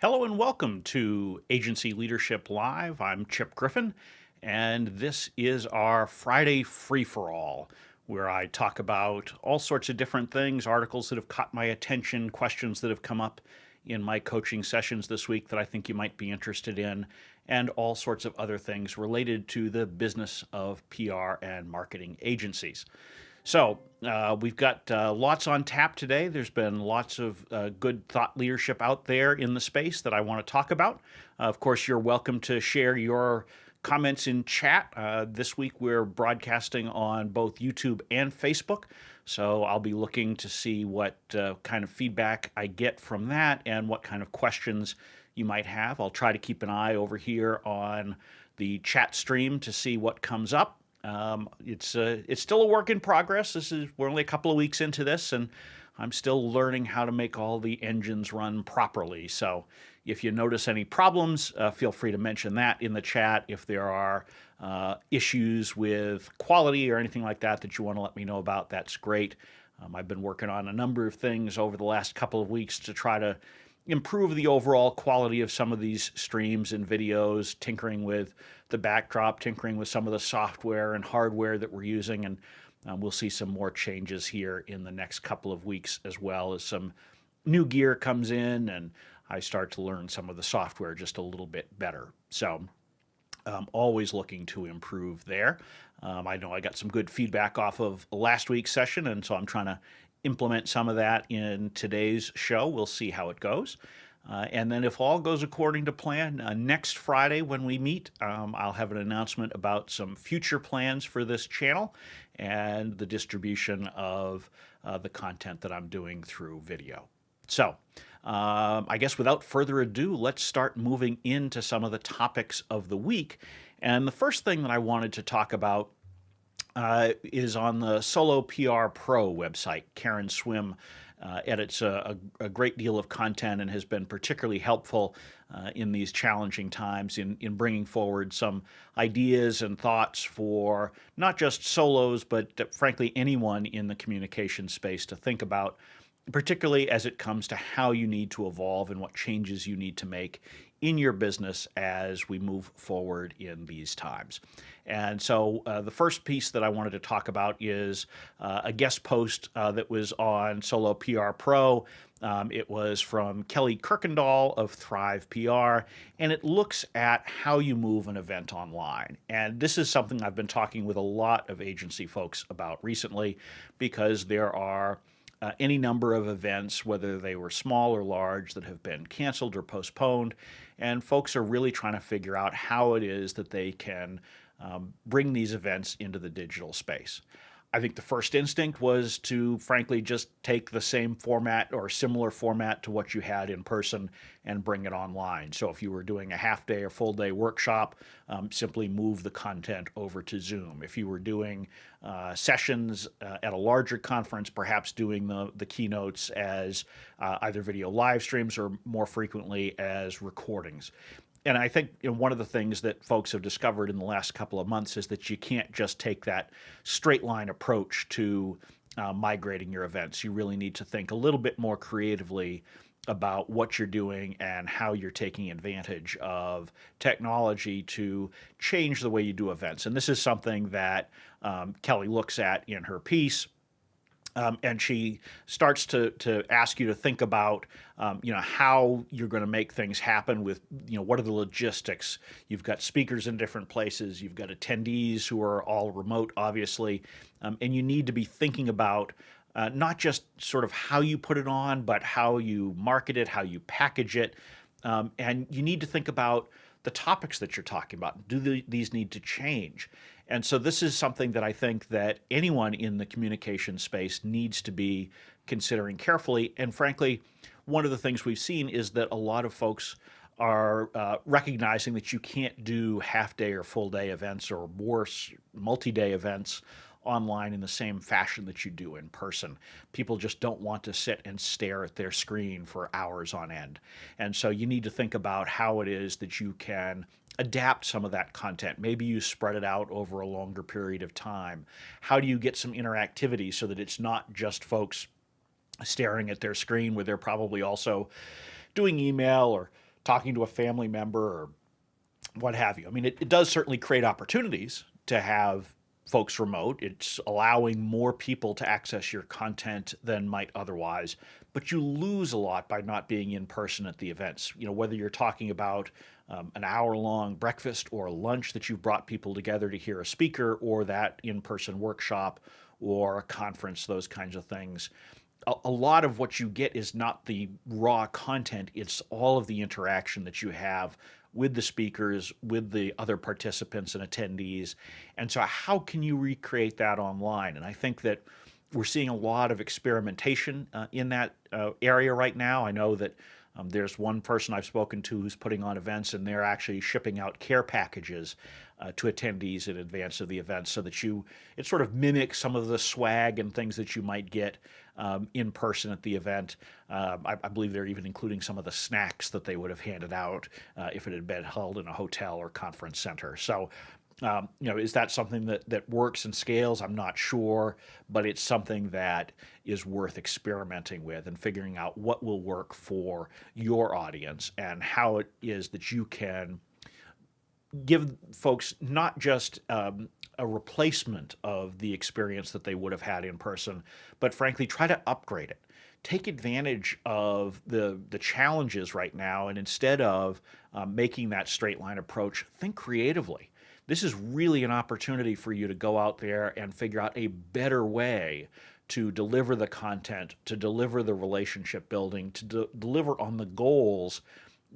Hello and welcome to Agency Leadership Live. I'm Chip Griffin, and this is our Friday Free for All, where I talk about all sorts of different things, articles that have caught my attention, questions that have come up in my coaching sessions this week that I think you might be interested in, and all sorts of other things related to the business of PR and marketing agencies. So we've got lots on tap today. There's been lots of good thought leadership out there in the space that I want to talk about. Of course, you're welcome to share your comments in chat. This week we're broadcasting on both YouTube and Facebook. So I'll be looking to see what kind of feedback I get from that and what kind of questions you might have. I'll try to keep an eye over here on the chat stream to see what comes up. It's still a work in progress. We're only a couple of weeks into this, and I'm still learning how to make all the engines run properly. So if you notice any problems, feel free to mention that in the chat. If there are issues with quality or anything like that that you want to let me know about, that's great. I've been working on a number of things over the last couple of weeks to try to improve the overall quality of some of these streams and videos, tinkering with the backdrop, tinkering with some of the software and hardware that we're using, and we'll see some more changes here in the next couple of weeks as well as some new gear comes in and I start to learn some of the software just a little bit better. So always looking to improve there. I know I got some good feedback off of last week's session, and so I'm trying to implement some of that in today's show. We'll see how it goes. And then if all goes according to plan, next Friday when we meet, I'll have an announcement about some future plans for this channel and the distribution of the content that I'm doing through video. So I guess without further ado, let's start moving into some of the topics of the week. And the first thing that I wanted to talk about is on the Solo PR Pro website. Karen Swim edits a great deal of content and has been particularly helpful in these challenging times in bringing forward some ideas and thoughts for not just solos, but frankly anyone in the communication space to think about, particularly as it comes to how you need to evolve and what changes you need to make in your business as we move forward in these times. And so the first piece that I wanted to talk about is a guest post that was on Solo PR Pro. It was from Kelly Kirkendall of Thrive PR, and it looks at how you move an event online. And this is something I've been talking with a lot of agency folks about recently, because there are any number of events, whether they were small or large, that have been canceled or postponed, and folks are really trying to figure out how it is that they can bring these events into the digital space. I think the first instinct was to, frankly, just take the same format or similar format to what you had in person and bring it online. So if you were doing a half-day or full-day workshop, simply move the content over to Zoom. If you were doing sessions at a larger conference, perhaps doing the keynotes as either video live streams or more frequently as recordings. And I think one of the things that folks have discovered in the last couple of months is that you can't just take that straight line approach to migrating your events. You really need to think a little bit more creatively about what you're doing and how you're taking advantage of technology to change the way you do events. And this is something that Kelly looks at in her piece. And she starts to ask you to think about, how you're going to make things happen with, what are the logistics? You've got speakers in different places. You've got attendees who are all remote, obviously. And you need to be thinking about not just sort of how you put it on, but how you market it, how you package it. And you need to think about the topics that you're talking about. Do these need to change? And so this is something that I think that anyone in the communication space needs to be considering carefully. And frankly, one of the things we've seen is that a lot of folks are recognizing that you can't do half-day or full-day events or worse, multi-day events online in the same fashion that you do in person. People just don't want to sit and stare at their screen for hours on end. And so you need to think about how it is that you can adapt some of that content. Maybe you spread it out over a longer period of time. How do you get some interactivity so that it's not just folks staring at their screen, where they're probably also doing email or talking to a family member or what have you. I mean, it does certainly create opportunities to have folks remote. It's allowing more people to access your content than might otherwise, but you lose a lot by not being in person at the events. Whether you're talking about an hour-long breakfast or lunch that you've brought people together to hear a speaker, or that in-person workshop or a conference, those kinds of things. A lot of what you get is not the raw content, it's all of the interaction that you have with the speakers, with the other participants and attendees. And so, how can you recreate that online? And I think that we're seeing a lot of experimentation in that area right now. I know that there's one person I've spoken to who's putting on events, and they're actually shipping out care packages to attendees in advance of the event, so that it sort of mimics some of the swag and things that you might get in person at the event. I believe they're even including some of the snacks that they would have handed out if it had been held in a hotel or conference center. So, is that something that works and scales? I'm not sure, but it's something that is worth experimenting with and figuring out what will work for your audience and how it is that you can give folks not just a replacement of the experience that they would have had in person, but frankly, try to upgrade it. Take advantage of the challenges right now, and instead of making that straight line approach, think creatively. This is really an opportunity for you to go out there and figure out a better way to deliver the content, to deliver the relationship building, to deliver on the goals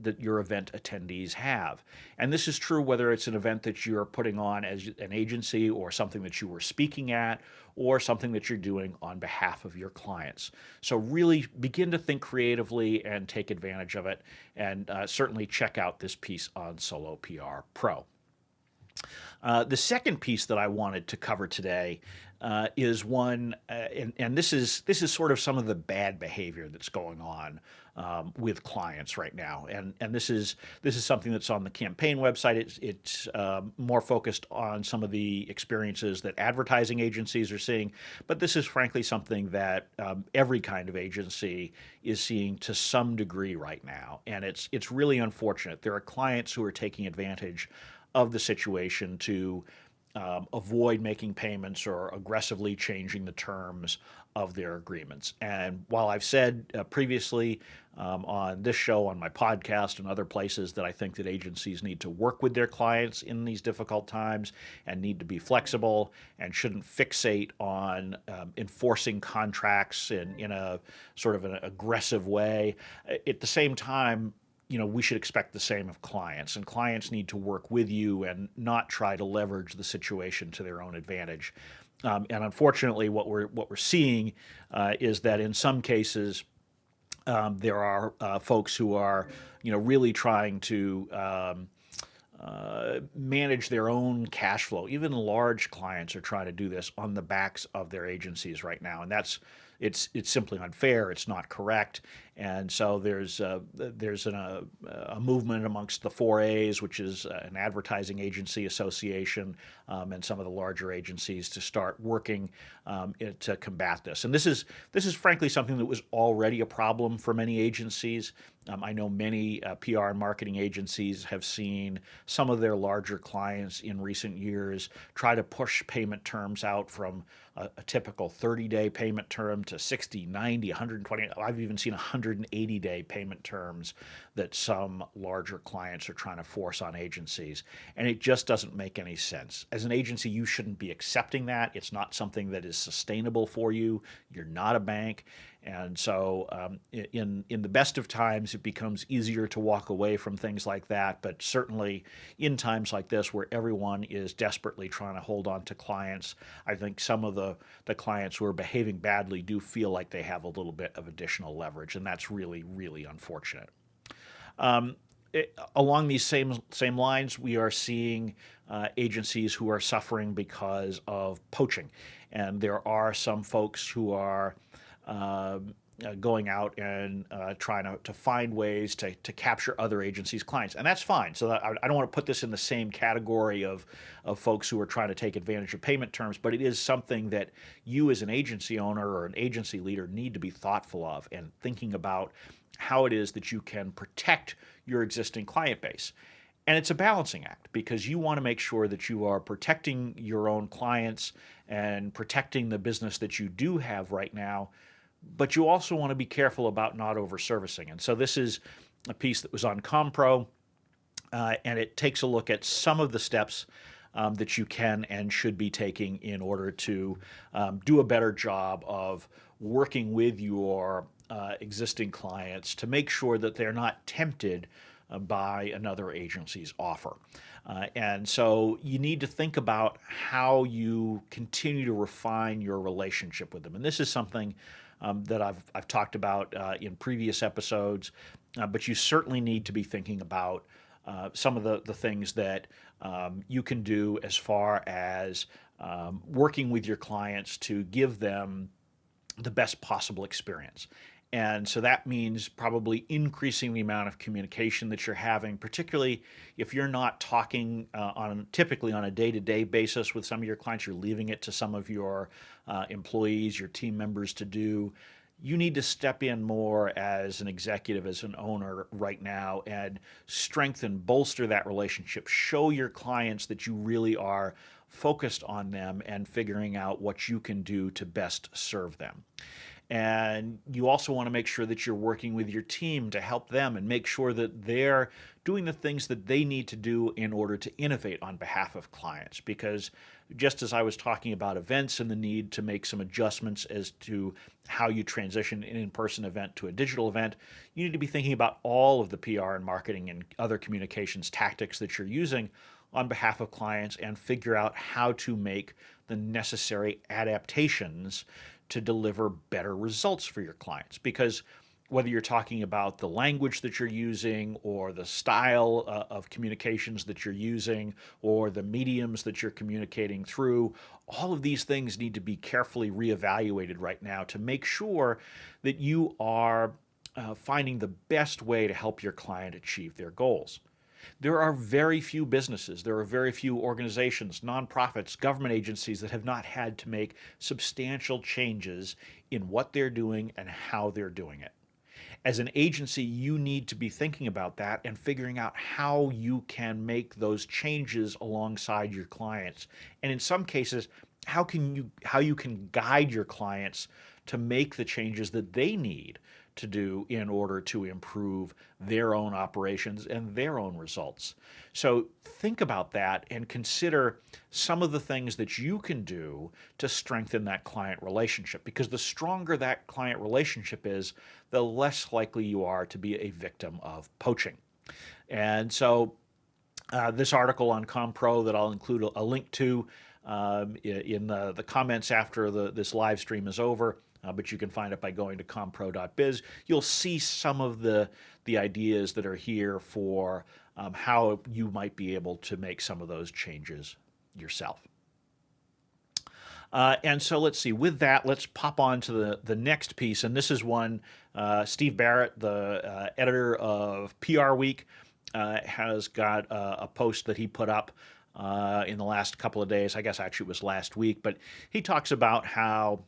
that your event attendees have. And this is true whether it's an event that you're putting on as an agency, or something that you were speaking at, or something that you're doing on behalf of your clients. So really begin to think creatively and take advantage of it, and certainly check out this piece on Solo PR Pro. The second piece that I wanted to cover today is one, and this is sort of some of the bad behavior that's going on with clients right now, and this is something that's on the campaign website. It's more focused on some of the experiences that advertising agencies are seeing, but this is frankly something that every kind of agency is seeing to some degree right now, and it's really unfortunate. There are clients who are taking advantage of the situation to avoid making payments or aggressively changing the terms of their agreements. And while I've said previously on this show, on my podcast, and other places, that I think that agencies need to work with their clients in these difficult times and need to be flexible and shouldn't fixate on enforcing contracts in a sort of an aggressive way, at the same time, we should expect the same of clients, and clients need to work with you and not try to leverage the situation to their own advantage. And unfortunately, what we're seeing is that in some cases there are folks who are, really trying to manage their own cash flow. Even large clients are trying to do this on the backs of their agencies right now, and it's simply unfair. It's not correct. And so there's a movement amongst the 4As, which is an advertising agency association, and some of the larger agencies, to start working to combat this. And this is frankly something that was already a problem for many agencies. I know many PR and marketing agencies have seen some of their larger clients in recent years try to push payment terms out from a typical 30-day payment term to 60, 90, 120. I've even seen 180-day payment terms that some larger clients are trying to force on agencies. And it just doesn't make any sense. As an agency, you shouldn't be accepting that. It's not something that is sustainable for you. You're not a bank. And so in the best of times, it becomes easier to walk away from things like that. But certainly in times like this, where everyone is desperately trying to hold on to clients, I think some of the clients who are behaving badly do feel like they have a little bit of additional leverage. And that's really, really unfortunate. Along these same lines, we are seeing agencies who are suffering because of poaching. And there are some folks who are going out and trying to find ways to capture other agencies' clients. And that's fine. So I don't want to put this in the same category of folks who are trying to take advantage of payment terms, but it is something that you as an agency owner or an agency leader need to be thoughtful of and thinking about how it is that you can protect your existing client base. And it's a balancing act because you want to make sure that you are protecting your own clients and protecting the business that you do have right now, but you also want to be careful about not over-servicing. And so this is a piece that was on Compro, and it takes a look at some of the steps that you can and should be taking in order to do a better job of working with your existing clients to make sure that they're not tempted by another agency's offer. And so you need to think about how you continue to refine your relationship with them. And this is something that I've talked about in previous episodes, but you certainly need to be thinking about some of the things that you can do as far as working with your clients to give them the best possible experience. And so that means probably increasing the amount of communication that you're having, particularly if you're not talking typically on a day-to-day basis with some of your clients, you're leaving it to some of your employees, your team members to do. You need to step in more as an executive, as an owner right now, and strengthen, bolster that relationship. Show your clients that you really are focused on them and figuring out what you can do to best serve them. And you also want to make sure that you're working with your team to help them and make sure that they're doing the things that they need to do in order to innovate on behalf of clients. Because just as I was talking about events and the need to make some adjustments as to how you transition an in-person event to a digital event, you need to be thinking about all of the PR and marketing and other communications tactics that you're using on behalf of clients and figure out how to make the necessary adaptations to deliver better results for your clients. Because whether you're talking about the language that you're using or the style of communications that you're using or the mediums that you're communicating through, all of these things need to be carefully reevaluated right now to make sure that you are finding the best way to help your client achieve their goals. There are very few businesses, there are very few organizations, nonprofits, government agencies that have not had to make substantial changes in what they're doing and how they're doing it. As an agency, you need to be thinking about that and figuring out how you can make those changes alongside your clients. And in some cases, how you can guide your clients to make the changes that they need to do in order to improve their own operations and their own results. So think about that and consider some of the things that you can do to strengthen that client relationship, because the stronger that client relationship is, the less likely you are to be a victim of poaching. And so this article on Compro that I'll include a link to in the comments after this live stream is over, but you can find it by going to compro.biz. You'll see some of the ideas that are here for how you might be able to make some of those changes yourself. And so let's see, with that, let's pop on to the next piece. And this is one, Steve Barrett, the editor of PR Week, has got a post that he put up in the last couple of days. I guess actually it was last week, but he talks about how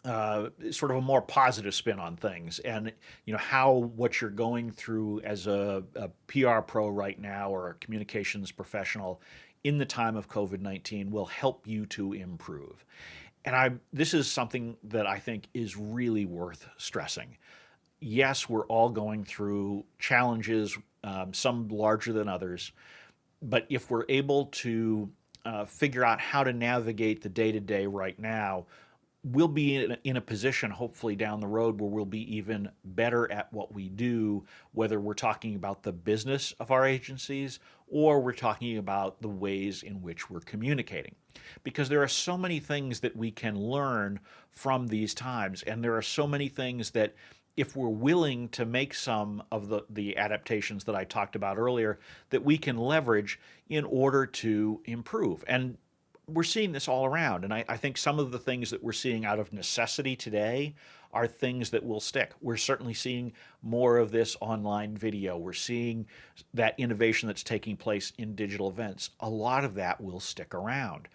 sort of a more positive spin on things, and how what you're going through as a PR pro right now or a communications professional in the time of COVID-19 will help you to improve. And this is something that I think is really worth stressing. Yes, we're all going through challenges, some larger than others, but if we're able to figure out how to navigate the day-to-day right now, we'll be in a position, hopefully down the road, where we'll be even better at what we do, whether we're talking about the business of our agencies or we're talking about the ways in which we're communicating. Because there are so many things that we can learn from these times, and there are so many things that if we're willing to make some of the adaptations that I talked about earlier, that we can leverage in order to improve. And we're seeing this all around. And I think some of the things that we're seeing out of necessity today are things that will stick. We're certainly seeing more of this online video. We're seeing that innovation that's taking place in digital events. A lot of that will stick around.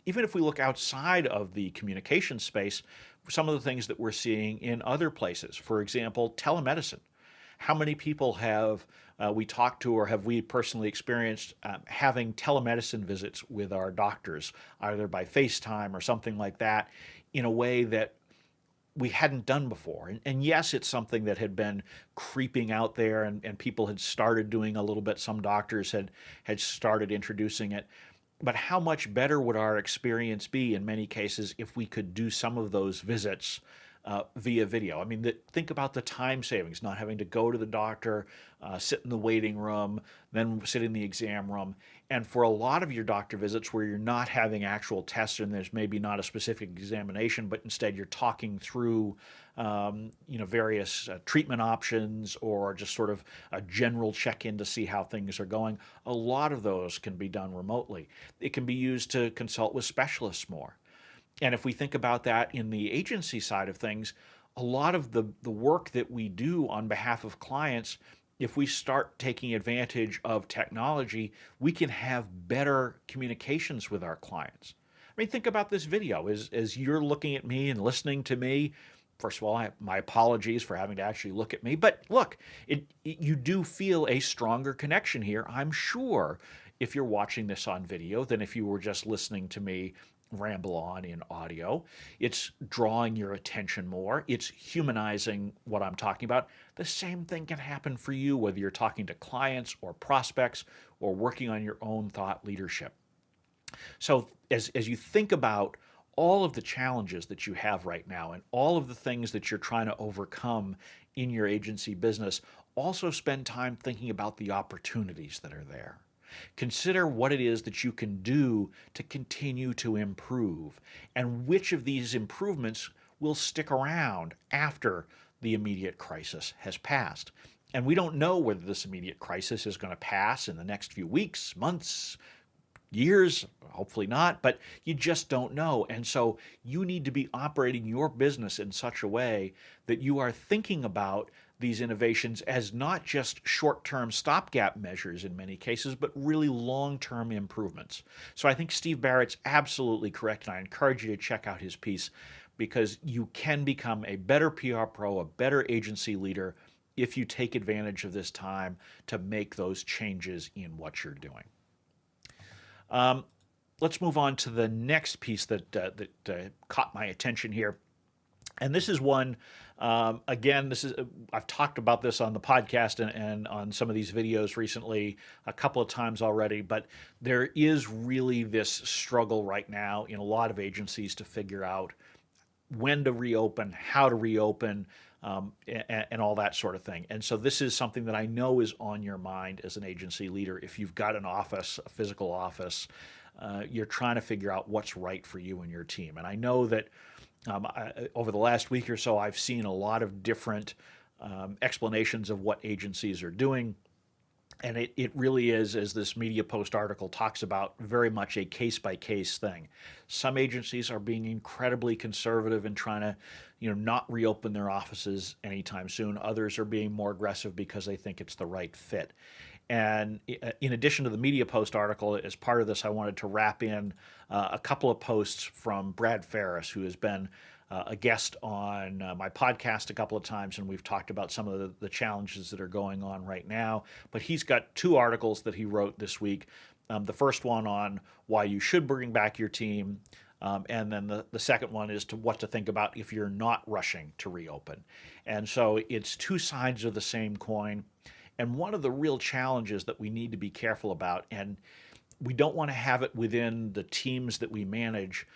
Even if we look outside of the communication space, some of the things that we're seeing in other places, for example, telemedicine. How many people have we talked to, or have we personally experienced having telemedicine visits with our doctors, either by FaceTime or something like that, in a way that we hadn't done before? And yes, it's something that had been creeping out there, and people had started doing a little bit. Some doctors had started introducing it. But how much better would our experience be in many cases if we could do some of those visits via video? I mean, think about the time savings, not having to go to the doctor, sit in the waiting room, then sit in the exam room. And for a lot of your doctor visits where you're not having actual tests and there's maybe not a specific examination, but instead you're talking through various treatment options, or just sort of a general check-in to see how things are going, a lot of those can be done remotely. It can be used to consult with specialists more. And if we think about that in the agency side of things, a lot of the work that we do on behalf of clients, if we start taking advantage of technology, we can have better communications with our clients. I mean, think about this video. As you're looking at me and listening to me, first of all, my apologies for having to actually look at me. But look, you do feel a stronger connection here, I'm sure, if you're watching this on video than if you were just listening to me ramble on in audio. It's drawing your attention more. It's humanizing what I'm talking about. The same thing can happen for you, whether you're talking to clients or prospects or working on your own thought leadership. So as you think about all of the challenges that you have right now and all of the things that you're trying to overcome in your agency business, also spend time thinking about the opportunities that are there. Consider what it is that you can do to continue to improve, and which of these improvements will stick around after the immediate crisis has passed. And we don't know whether this immediate crisis is going to pass in the next few weeks, months, years, hopefully not, but you just don't know. And so you need to be operating your business in such a way that you are thinking about these innovations as not just short-term stopgap measures in many cases, but really long-term improvements. So I think Steve Barrett's absolutely correct, and I encourage you to check out his piece, because you can become a better PR pro, a better agency leader, if you take advantage of this time to make those changes in what you're doing. Let's move on to the next piece that caught my attention here. And this is one, again, I've talked about this on the podcast and on some of these videos recently a couple of times already, but there is really this struggle right now in a lot of agencies to figure out when to reopen, how to reopen, and all that sort of thing. And so this is something that I know is on your mind as an agency leader. If you've got an office, a physical office, you're trying to figure out what's right for you and your team. And I know that over the last week or so, I've seen a lot of different explanations of what agencies are doing. And it really is, as this Media Post article talks about, very much a case-by-case thing. Some agencies are being incredibly conservative and trying to, not reopen their offices anytime soon. Others are being more aggressive because they think it's the right fit. And in addition to the Media Post article, as part of this, I wanted to wrap in a couple of posts from Brad Ferris, who has been a guest on my podcast a couple of times, and we've talked about some of the challenges that are going on right now. But he's got two articles that he wrote this week. The first one on why you should bring back your team, and then the second one is to what to think about if you're not rushing to reopen. And so it's two sides of the same coin. And one of the real challenges that we need to be careful about, and we don't want to have it within the teams that we manage,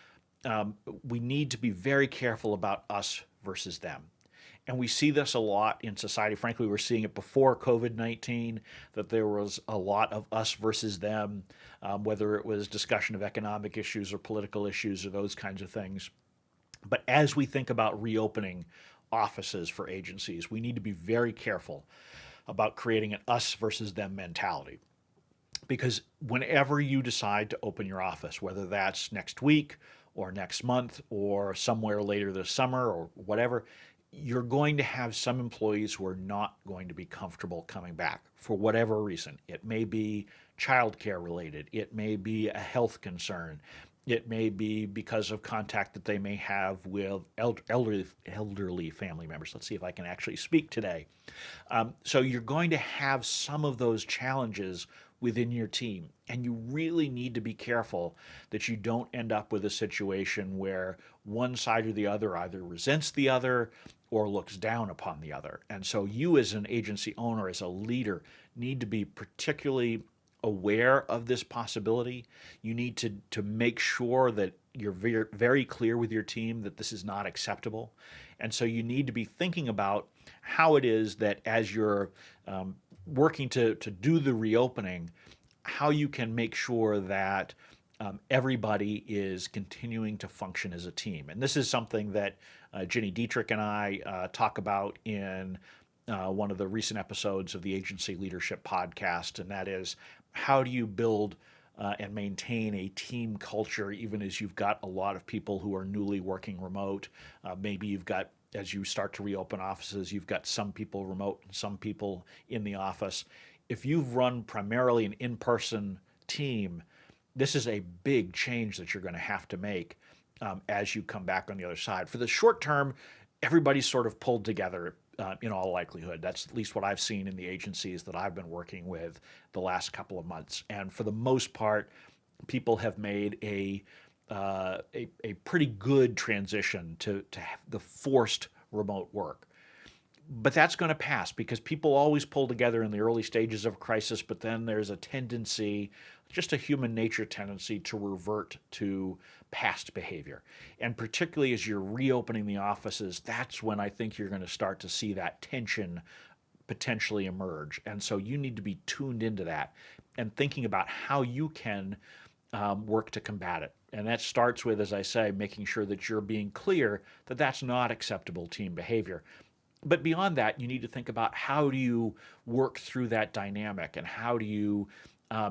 we need to be very careful about us versus them. And we see this a lot in society. Frankly, we were seeing it before COVID-19, that there was a lot of us versus them, whether it was discussion of economic issues or political issues or those kinds of things. But as we think about reopening offices for agencies, we need to be very careful about creating an us versus them mentality. because whenever you decide to open your office, whether that's next week or next month or somewhere later this summer or whatever, you're going to have some employees who are not going to be comfortable coming back for whatever reason. It may be childcare related, it may be a health concern, it may be because of contact that they may have with elderly family members. Let's see if I can actually speak today. So you're going to have some of those challenges within your team, and you really need to be careful that you don't end up with a situation where one side or the other either resents the other or looks down upon the other. And so you as an agency owner, as a leader, need to be particularly aware of this possibility. You need to make sure that you're very, very clear with your team that this is not acceptable. And so you need to be thinking about how it is that as you're working to do the reopening, how you can make sure that everybody is continuing to function as a team. And this is something that Ginny Dietrich and I talk about in one of the recent episodes of the Agency Leadership Podcast, and that is how do you build and maintain a team culture even as you've got a lot of people who are newly working remote. Maybe you've got, as you start to reopen offices, you've got some people remote and some people in the office. If you've run primarily an in-person team, this is a big change that you're going to have to make as you come back on the other side. For the short term, everybody's sort of pulled together in all likelihood. That's at least what I've seen in the agencies that I've been working with the last couple of months. And for the most part, people have made a pretty good transition to the forced remote work. But that's going to pass because people always pull together in the early stages of a crisis, but then there's a tendency, just a human nature tendency, to revert to past behavior. And particularly as you're reopening the offices, that's when I think you're going to start to see that tension potentially emerge. And so you need to be tuned into that and thinking about how you can work to combat it. And that starts with, as I say, making sure that you're being clear that that's not acceptable team behavior. But beyond that, you need to think about how do you work through that dynamic and how do you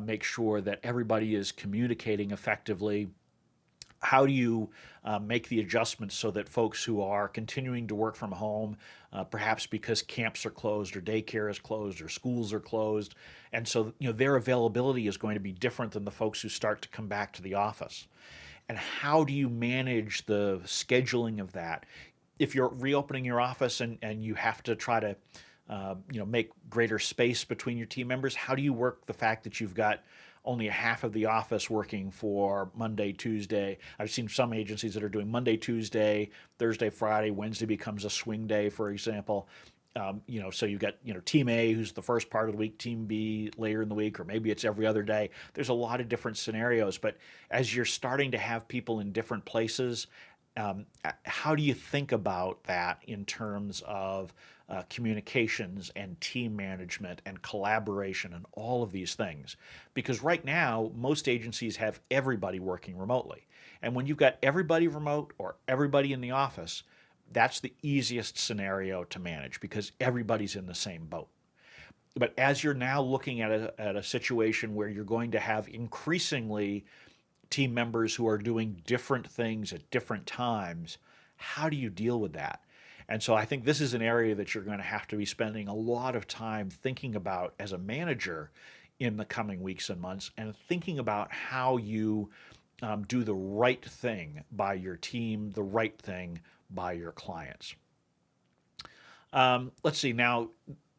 make sure that everybody is communicating effectively. How do you make the adjustments so that folks who are continuing to work from home, perhaps because camps are closed or daycare is closed or schools are closed, and so their availability is going to be different than the folks who start to come back to the office? And how do you manage the scheduling of that? If you're reopening your office and you have to try to make greater space between your team members, how do you work the fact that you've got only a half of the office working for Monday, Tuesday? I've seen some agencies that are doing Monday, Tuesday, Thursday, Friday, Wednesday becomes a swing day, for example. So you've got, team A, who's the first part of the week, team B later in the week, or maybe it's every other day. There's a lot of different scenarios, but as you're starting to have people in different places, how do you think about that in terms of communications and team management and collaboration and all of these things? Because right now, most agencies have everybody working remotely. And when you've got everybody remote or everybody in the office, that's the easiest scenario to manage because everybody's in the same boat. But as you're now looking at a situation where you're going to have increasingly team members who are doing different things at different times, how do you deal with that? And so I think this is an area that you're going to have to be spending a lot of time thinking about as a manager in the coming weeks and months, and thinking about how you do the right thing by your team, the right thing by your clients. Let's see now.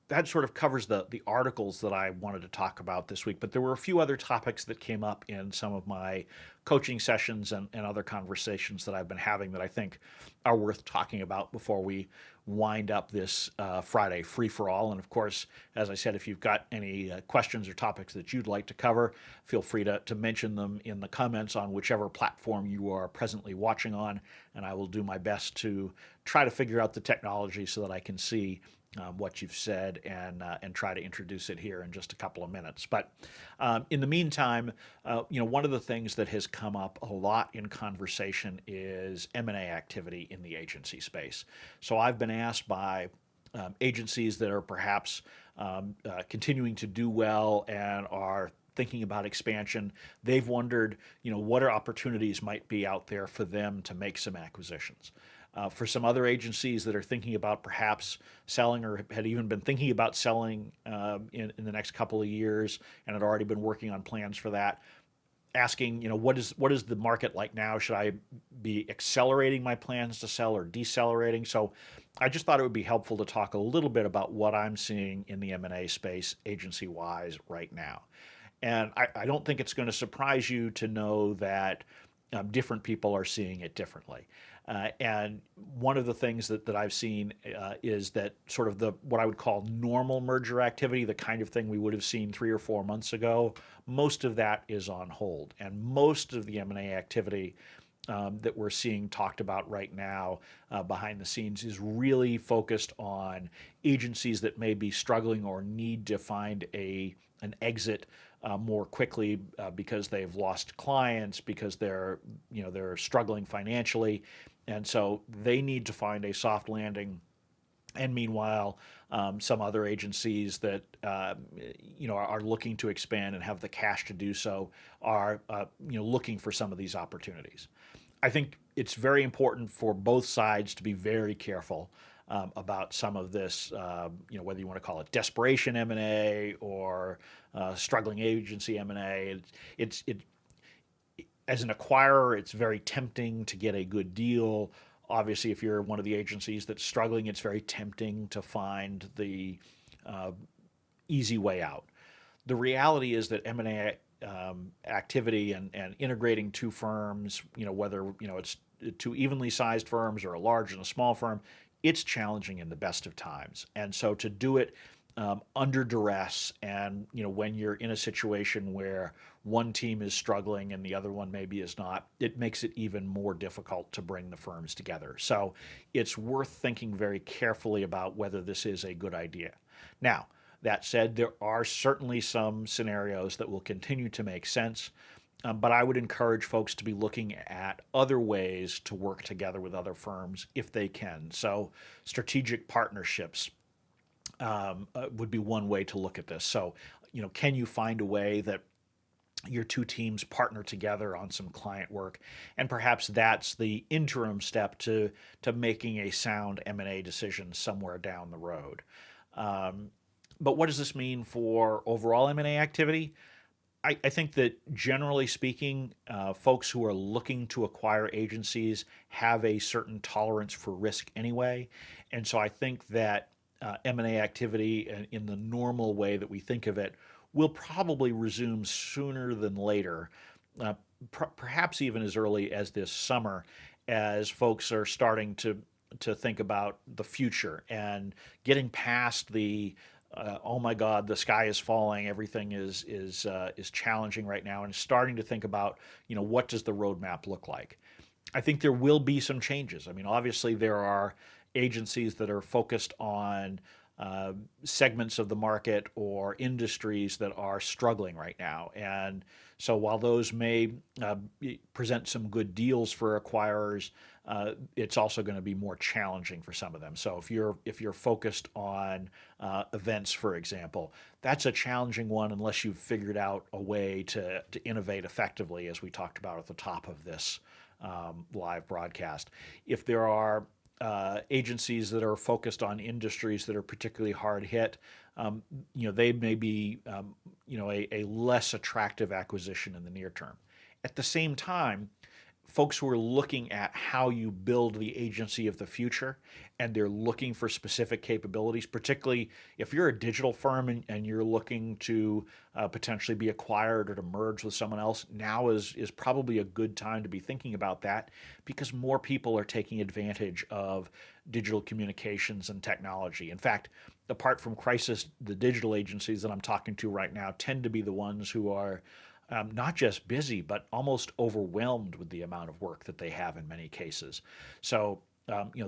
That sort of covers the articles that I wanted to talk about this week, but there were a few other topics that came up in some of my coaching sessions and other conversations that I've been having that I think are worth talking about before we wind up this Friday free-for-all. And of course, as I said, if you've got any questions or topics that you'd like to cover, feel free to mention them in the comments on whichever platform you are presently watching on, and I will do my best to try to figure out the technology so that I can see what you've said and try to introduce it here in just a couple of minutes. But in the meantime, one of the things that has come up a lot in conversation is M&A activity in the agency space. So I've been asked by agencies that are perhaps continuing to do well and are thinking about expansion, they've wondered, what are opportunities might be out there for them to make some acquisitions. For some other agencies that are thinking about perhaps selling or had even been thinking about selling in the next couple of years and had already been working on plans for that, asking, what is the market like now? Should I be accelerating my plans to sell or decelerating? So I just thought it would be helpful to talk a little bit about what I'm seeing in the M&A space agency-wise right now. And I don't think it's going to surprise you to know that different people are seeing it differently. And one of the things that I've seen is that sort of what I would call normal merger activity, the kind of thing we would have seen 3 or 4 months ago, most of that is on hold. And most of the M&A activity that we're seeing talked about right now behind the scenes is really focused on agencies that may be struggling or need to find an exit more quickly because they've lost clients, because they're struggling financially, and so they need to find a soft landing. And meanwhile, some other agencies that are looking to expand and have the cash to do so are looking for some of these opportunities. I think it's very important for both sides to be very careful about some of this, whether you want to call it desperation M&A or struggling agency M&A. As an acquirer, it's very tempting to get a good deal. Obviously, if you're one of the agencies that's struggling, it's very tempting to find the easy way out. The reality is that M&A activity and integrating two firms, whether it's two evenly sized firms or a large and a small firm, it's challenging in the best of times. And so to do it under duress, and when you're in a situation where one team is struggling and the other one maybe is not, it makes it even more difficult to bring the firms together. So it's worth thinking very carefully about whether this is a good idea. Now, that said, there are certainly some scenarios that will continue to make sense, but I would encourage folks to be looking at other ways to work together with other firms if they can. So strategic partnerships would be one way to look at this. So, can you find a way that your two teams partner together on some client work, and perhaps that's the interim step to making a sound M&A decision somewhere down the road. But what does this mean for overall M&A activity? I think that generally speaking, folks who are looking to acquire agencies have a certain tolerance for risk anyway. And so I think that M&A activity in the normal way that we think of it will probably resume sooner than later, perhaps even as early as this summer, as folks are starting to think about the future and getting past the oh my God, the sky is falling, everything is challenging right now, and starting to think about what does the roadmap look like. I think there will be some changes. I mean, obviously there are agencies that are focused on segments of the market or industries that are struggling right now. And so while those may present some good deals for acquirers, it's also going to be more challenging for some of them. So if you're focused on events, for example, that's a challenging one unless you've figured out a way to innovate effectively, as we talked about at the top of this live broadcast. If there are agencies that are focused on industries that are particularly hard hit, they may be, a less attractive acquisition in the near term. At the same time, folks who are looking at how you build the agency of the future and they're looking for specific capabilities, particularly if you're a digital firm and you're looking to potentially be acquired or to merge with someone else, now is probably a good time to be thinking about that, because more people are taking advantage of digital communications and technology. In fact, apart from crisis, the digital agencies that I'm talking to right now tend to be the ones who are not just busy, but almost overwhelmed with the amount of work that they have in many cases. So,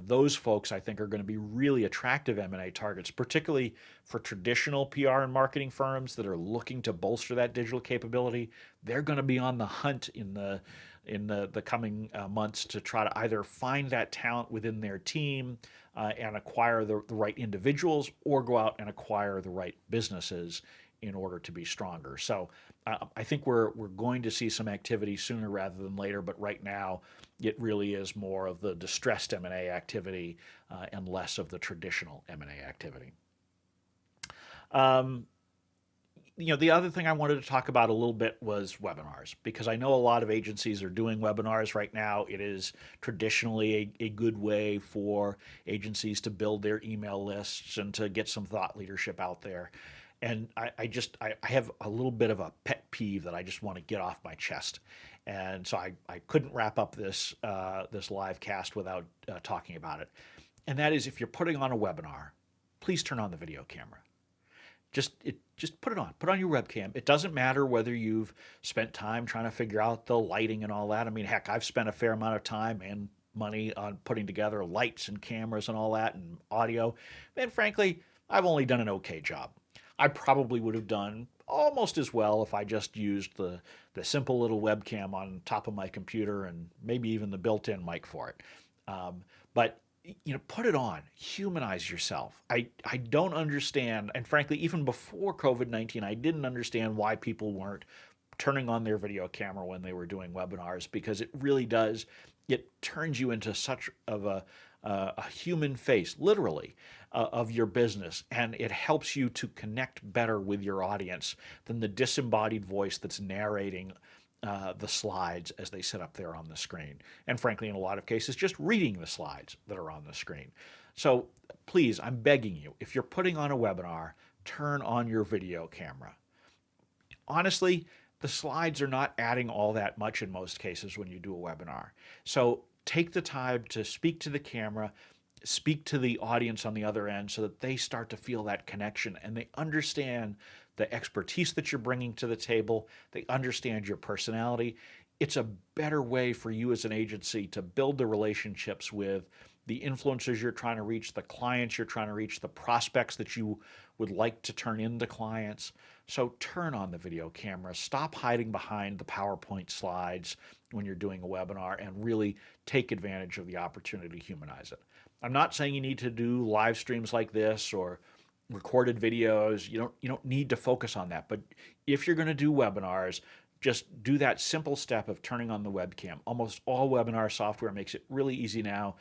those folks I think are going to be really attractive M&A targets, particularly for traditional PR and marketing firms that are looking to bolster that digital capability. They're going to be on the hunt in the coming months to try to either find that talent within their team and acquire the right individuals, or go out and acquire the right businesses in order to be stronger. So I think we're going to see some activity sooner rather than later, but right now it really is more of the distressed M&A activity and less of the traditional M&A activity. Um, the other thing I wanted to talk about a little bit was webinars, because I know a lot of agencies are doing webinars right now. It is traditionally a good way for agencies to build their email lists and to get some thought leadership out there. And I have a little bit of a pet peeve that I just want to get off my chest. And so I couldn't wrap up this live cast without talking about it. And that is, if you're putting on a webinar, please turn on the video camera. Just put it on. Put on your webcam. It doesn't matter whether you've spent time trying to figure out the lighting and all that. I mean, heck, I've spent a fair amount of time and money on putting together lights and cameras and all that and audio. And frankly, I've only done an okay job. I probably would have done almost as well if I just used the simple little webcam on top of my computer and maybe even the built-in mic for it. But put it on, humanize yourself. I don't understand, and frankly, even before COVID-19, I didn't understand why people weren't turning on their video camera when they were doing webinars, because it really does, it turns you into such of a human face, literally, of your business, and it helps you to connect better with your audience than the disembodied voice that's narrating the slides as they sit up there on the screen. And frankly, in a lot of cases, just reading the slides that are on the screen. So please, I'm begging you, if you're putting on a webinar, turn on your video camera. Honestly, the slides are not adding all that much in most cases when you do a webinar. So take the time to speak to the camera, speak to the audience on the other end so that they start to feel that connection and they understand the expertise that you're bringing to the table. They understand your personality. It's a better way for you as an agency to build the relationships with the influencers you're trying to reach, the clients you're trying to reach, the prospects that you would like to turn into clients. So turn on the video camera. Stop hiding behind the PowerPoint slides when you're doing a webinar and really take advantage of the opportunity to humanize it. I'm not saying you need to do live streams like this or recorded videos. You don't need to focus on that. But if you're going to do webinars, just do that simple step of turning on the webcam. Almost all webinar software makes it really easy now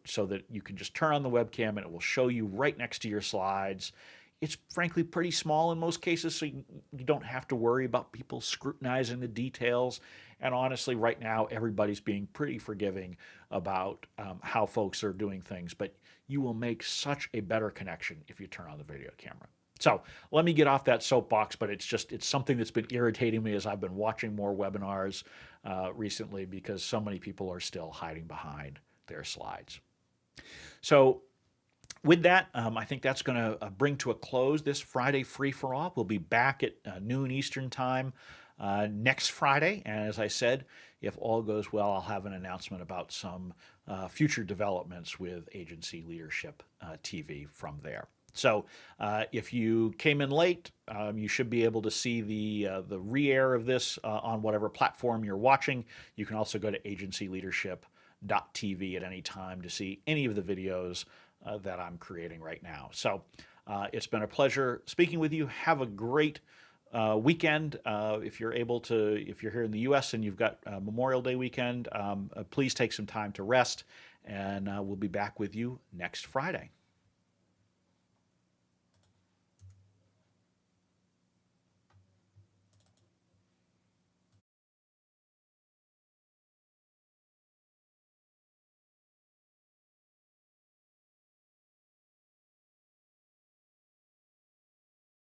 so that you can just turn on the webcam and it will show you right next to your slides. It's frankly pretty small in most cases, so you don't have to worry about people scrutinizing the details. And honestly, right now, everybody's being pretty forgiving about how folks are doing things, but you will make such a better connection if you turn on the video camera. So let me get off that soapbox, but it's something that's been irritating me as I've been watching more webinars recently, because so many people are still hiding behind their slides. So with that, I think that's going to bring to a close this Friday free-for-all. We'll be back at noon Eastern time next Friday. And as I said, if all goes well, I'll have an announcement about some future developments with Agency Leadership TV from there. So if you came in late, you should be able to see the re-air of this on whatever platform you're watching. You can also go to agencyleadership.tv at any time to see any of the videos that I'm creating right now. So it's been a pleasure speaking with you. Have a great weekend. If you're here in the U.S. and you've got Memorial Day weekend, please take some time to rest, and we'll be back with you next Friday.